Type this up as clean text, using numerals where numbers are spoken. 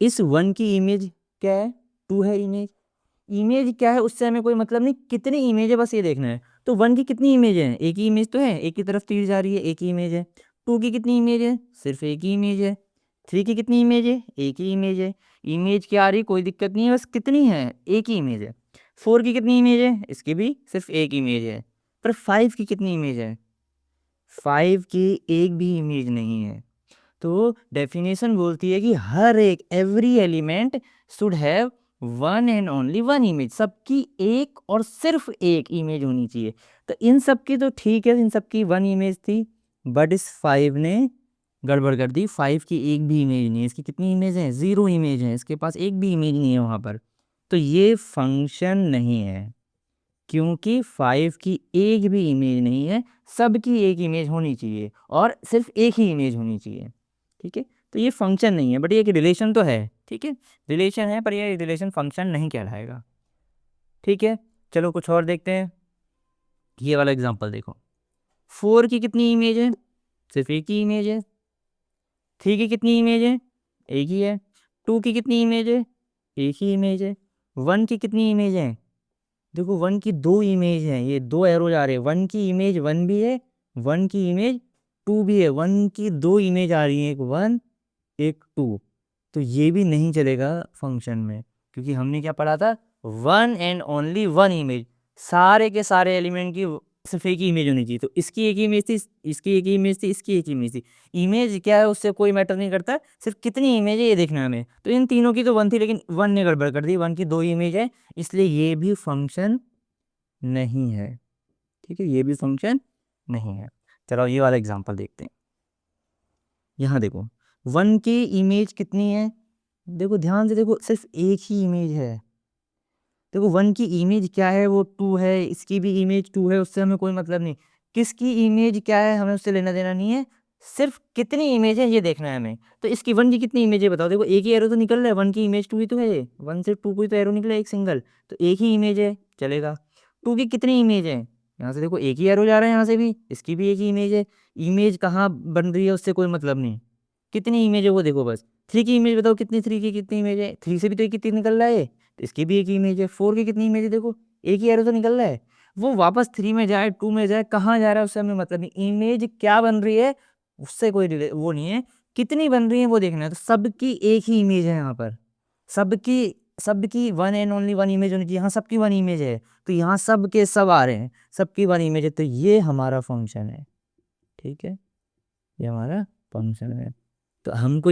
इस 1 की इमेज क्या है, 2 है इमेज। इमेज क्या है उससे हमें कोई मतलब नहीं, कितनी इमेज है बस ये देखना है। तो 1 की कितनी इमेज है, एक ही इमेज तो है, एक ही तरफ तीर जा रही है, एक ही इमेज है। 2 की कितनी इमेज है, सिर्फ एक ही इमेज है। 3 की कितनी इमेज है, एक ही इमेज है। इमेज क्या आ रही, कोई दिक्कत नहीं है, बस कितनी है, एक ही इमेज है। 4 की कितनी इमेज है, इसकी भी सिर्फ एक इमेज है। पर 5 की कितनी इमेज है, 5 की एक भी इमेज नहीं है। तो डेफिनेशन बोलती है कि हर एक every element should have one and only one image, सबकी एक और सिर्फ एक इमेज होनी चाहिए। तो इन सब की तो ठीक है, इन सब की वन इमेज थी, बट इस 5 ने गड़बड़ कर दी। 5 की एक भी इमेज नहीं है, इसकी कितनी इमेज है, 0 इमेज है, इसके पास एक भी इमेज नहीं है वहाँ पर। तो ये फंक्शन नहीं है, क्योंकि 5 की एक भी इमेज नहीं है, सबकी एक इमेज होनी चाहिए और सिर्फ एक ही इमेज होनी चाहिए। ठीक है, तो ये फंक्शन नहीं है, बट ये एक रिलेशन तो है। ठीक है, रिलेशन है, पर ये रिलेशन फंक्शन नहीं कहलाएगा। ठीक है, चलो कुछ और देखते हैं। ये वाला एग्जांपल देखो, 4 की कितनी इमेज है, सिर्फ एक ही इमेज है। 3 की कितनी इमेज है, एक ही है। 2 की कितनी इमेज है, एक ही इमेज है। 1 की कितनी इमेज है, देखो 1 की दो इमेज है, ये दो एरो जा रहे हैं। 1 की इमेज 1 भी है, 1 की इमेज 2 भी है। 1 की दो इमेज आ रही है, एक 1 एक 2। तो ये भी नहीं चलेगा फंक्शन में, क्योंकि हमने क्या पढ़ा था, one and only one image, सारे के सारे एलिमेंट की सिर्फ एक ही इमेज होनी चाहिए। तो इसकी एक ही इमेज थी, इसकी एक ही इमेज थी, इसकी एक ही इमेज थी। इमेज क्या है उससे कोई मैटर नहीं करता, सिर्फ कितनी इमेज है ये देखना है हमें। तो इन तीनों की तो 1 थी, लेकिन 1 ने गड़बड़ कर दी, 1 की दो इमेज है, इसलिए ये भी फंक्शन नहीं है। ठीक है, ये भी फंक्शन नहीं है। चलो ये वाला एग्जांपल देखते हैं। यहाँ देखो 1 की इमेज कितनी है, देखो ध्यान से देखो, सिर्फ एक ही इमेज है। देखो 1 की इमेज क्या है, वो 2 है, इसकी भी इमेज 2 है, उससे हमें कोई मतलब नहीं। किसकी इमेज क्या है हमें उससे लेना देना नहीं है, सिर्फ कितनी इमेज है ये देखना है हमें। तो इसकी 1 की कितनी इमेज है बताओ, देखो एक ही एरो तो निकल रहा है, 1 की इमेज 2 ही तो है, 1 से 2 कोई तो एरो निकला है, एक सिंगल, तो एक ही इमेज है, चलेगा। 2 की कितनी इमेज है, यहाँ से देखो एक ही एरो जा रहा है, यहाँ से भी, इसकी भी एक ही इमेज है। इमेज कहाँ बन रही है उससे कोई मतलब नहीं, कितनी इमेज है वो देखो बस। 3 की इमेज बताओ कितनी, 3 की कितनी इमेज है, 3 से भी तो एक कितनी निकल रहा है, तो इसकी भी एक ही इमेज है। 4 की कितनी इमेज है, देखो एक ही एरो तो निकल रहा है, वो वापस 3 में जाए 2 में जाए, कहाँ जा रहा है उससे हमें मतलब नहीं, इमेज क्या बन रही है उससे कोई वो नहीं है, कितनी बन रही है वो देखना है। तो सबकी एक ही इमेज है यहाँ पर, सबकी सबकी one and only one image होनी चाहिए, यहाँ सबकी वन इमेज है, तो यहाँ सब के सब आ रहे हैं, सबकी वन इमेज है, तो ये हमारा फंक्शन है। ठीक है, ये हमारा फंक्शन है। तो हमको